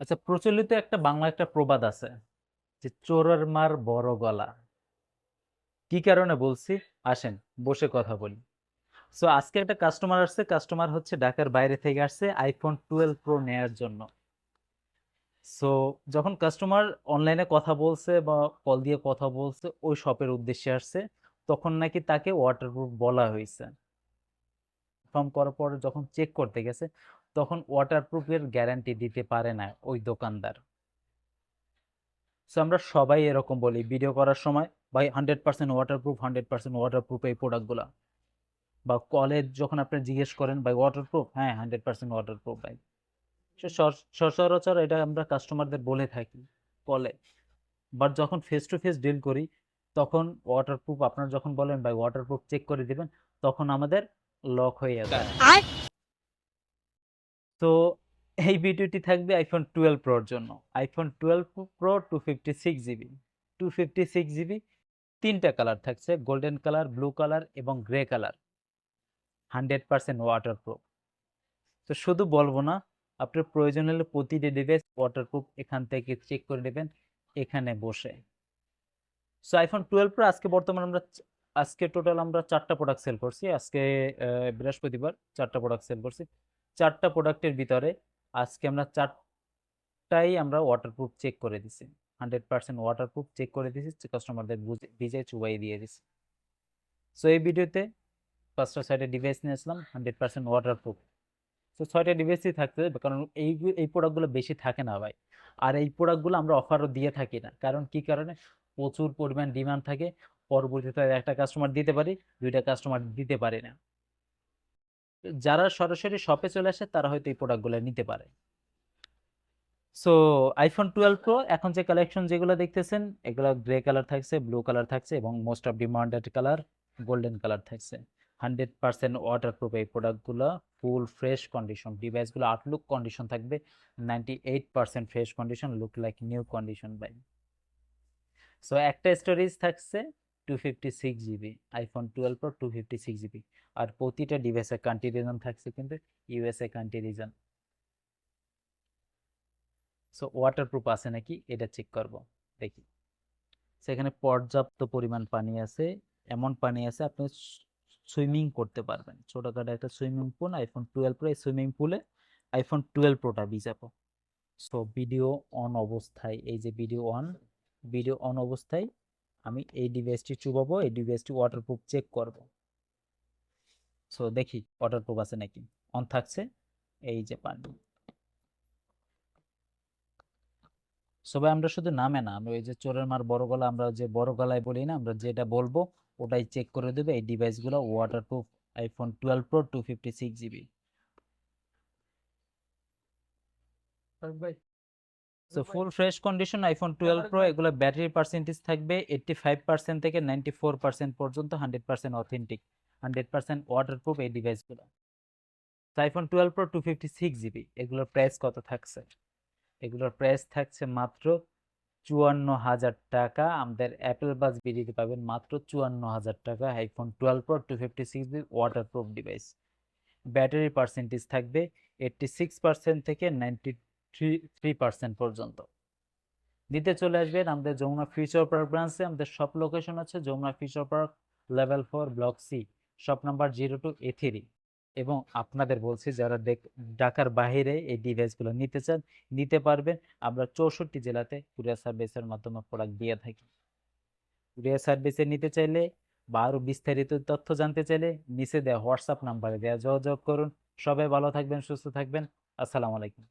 আচ্ছা, প্রচলিত একটা বাংলা একটা প্রবাদ আছে যে চোরের মার বড় গলা। কি কারণে বলছি? আসেন বসে কথা বলি। সো আজকে একটা কাস্টমার আসছে, কাস্টমার হচ্ছে ঢাকার বাইরে থেকে আসছে আইফোন 12 প্রো নেয়ার জন্য। সো যখন কাস্টমার অনলাইনে কথা বলছে বা কল দিয়ে কথা বলছে ওই শপের উদ্দেশ্যে আসছে, তখন নাকি তাকে ওয়াটারপ্রুফ বলা হয়েছে। কনফার্ম করার পর যখন চেক করতে গেছে, তখন ওয়াটারপ্রুফের গ্যারান্টি দিতে পারে না ওই দোকানদার। সো আমরা সবাই এরকম বলি ভিডিও করার সময়, ভাই 100% ওয়াটারপ্রুফ, 100% ওয়াটারপ্রুফ এই প্রোডাক্টগুলা। বা কলে যখন আপনি জিজ্ঞেস করেন ভাই ওয়াটারপ্রুফ, হ্যাঁ 100% ওয়াটারপ্রুফ ভাই। সচরাচর এটা আমরা কাস্টমারদের বলে থাকি কলে। বাট যখন ফেস টু ফেস ডিল করি, তখন ওয়াটারপ্রুফ আপনার যখন বলেন ভাই ওয়াটারপ্রুফ চেক করে দিবেন, তখন আমাদের লক হয়ে যায়। তো এই ভিডিওটি থাকবে আইফোন 12 প্রোর জন্য। আইফোন 12 প্রো 256 জিবি, 256 জিবি, তিনটা কালার থাকছে, গোল্ডেন কালার, ব্লু কালার এবং গ্রে কালার। 100% ওয়াটারপ্রুফ। তো শুধু বলবো না, আপনার প্রয়োজন হলে প্রতিটি ডিভাইস ওয়াটারপ্রুফ এখান থেকে চেক করে নেবেন এখানে বসে। সো আইফোন 12 প্রো আজকে বর্তমানে আজকে টোটাল আমরা 4টা প্রোডাক্ট সেল করছি। আজকে বৃহস্পতিবার 4টা প্রোডাক্ট সেল করছি। 4টা প্রোডাক্টের ভিতরে আজকে আমরা 4টাই আমরা ওয়াটারপ্রুফ চেক করে দিছি। 100% ওয়াটারপ্রুফ চেক করে দিছি, কাস্টমারদের ভিজে চুবাই দিয়ে দিছি। সো এই ভিডিওতে 5টা 6টা ডিভাইস নিয়ে আসলাম 100% ওয়াটারপ্রুফ। তো 6টা ডিভাইসই থাকতে হবে, কারণ এই প্রোডাক্টগুলো বেশি থাকে না ভাই। আর এই প্রোডাক্টগুলো আমরা অফারও দিয়ে থাকি না, কারণ কি কারণে? প্রচুর পরিমাণ ডিমান্ড থাকে। পরবর্তীতে একটা কাস্টমার দিতে পারি, দুইটা কাস্টমার দিতে পারি না। যারা সরাসরি শপে চলে আসে তারা হয়তো এই প্রোডাক্টগুলো নিতে পারে। সো আইফোন 12 প্রো এখন যে কালেকশন যেগুলো দেখতেছেন, এগুলো গ্রে কালার থাকছে, ব্লু কালার থাকছে এবং most of demanded colour golden colour থাকছে। 100% ওয়াটারপ্রুফ এই প্রোডাক্টগুলো, ফুল ফ্রেশ কন্ডিশন, ডিভাইসগুলো আউটলুক কন্ডিশন থাকবে 98% fresh condition, look like new condition ভাই। সো একটা স্টোরেজ থাকছে 256 জিবি, আইফোন 12 প্রো 256 জিবি। আর প্রতিটা ডিভাইসের কান্ট্রি রিজন থাকছে কিন্তু USA country region. So waterproof আছে নাকি এটা চেক করব, দেখি। সেখানে পর্যাপ্ত পরিমাণ পানি আছে, এমন পানি আছে আপনি সুইমিং করতে পারবেন। ছোটখাটো একটা সুইমিং পুল আইফোন 12 প্রো, এই সুইমিং পুলে আইফোন 12 প্রোটা ভিজাবো। সো ভিডিও অন অবস্থায়, এই যে ভিডিও অন অবস্থায় আমি এই ডিভাইসটি চুবাবো, এই ডিভাইসটি ওয়াটারপ্রুফ চেক করব। সো দেখি ওয়াটারপ্রুফ আছে নাকি। অন থাকছে, এই যে পানি। সবাই আমরা শুধু নামে না, আমরা ওই যে চোরের মার বড় গলা, আমরা যে বড় গলায় বলি না, আমরা যেটা বলবো ওটাই চেক করে দেবে এই ডিভাইসগুলো waterproof. IPhone 12 pro 256 GB. So full fresh condition iPhone 12 pro, এগুলো ব্যাটারি পার্সেন্টেজ থাকবে 85% থেকে 94% পর্যন্ত, 100% অথেন্টিক, 100% ওয়াটারপ্রুফ এই ডিভাইসগুলো। আইফোন 12 প্রো 256 জিবি, এগুলোর প্রাইস কত থাকছে? এগুলোর প্রাইস থাকছে মাত্র 54,000 টাকা। আমাদের অ্যাপেল বাস বিডিতে পাবেন মাত্র 54,000 টাকা। IPhone 12 pro 256 waterproof device. Battery percentage থাকবে 86% থেকে 93% পর্যন্ত। নিতে চলে আসবেন আমাদের যমুনা ফিউচার পার্ক ব্রাঞ্চে। আমাদের সব লোকেশন আছে Jamuna future park, level 4, block C, shop number 02A3। এবং আপনাদের বলছি যারা ঢাকার বাইরে এই ডিভাইসগুলো নিতে চান, নিতে পারবেন। আমরা 64 জেলাতে কুরিয়ার সার্ভিসের মাধ্যমে প্রোডাক্ট দিয়ে থাকি। কুরিয়ার সার্ভিসে নিতে চাইলে বা আরো বিস্তারিত তথ্য জানতে চাইলে নিচে দেওয়া হোয়াটসঅ্যাপ নাম্বারে দেওয়া যোগাযোগ করুন। সবাই ভালো থাকবেন, সুস্থ থাকবেন। আসসালামু আলাইকুম।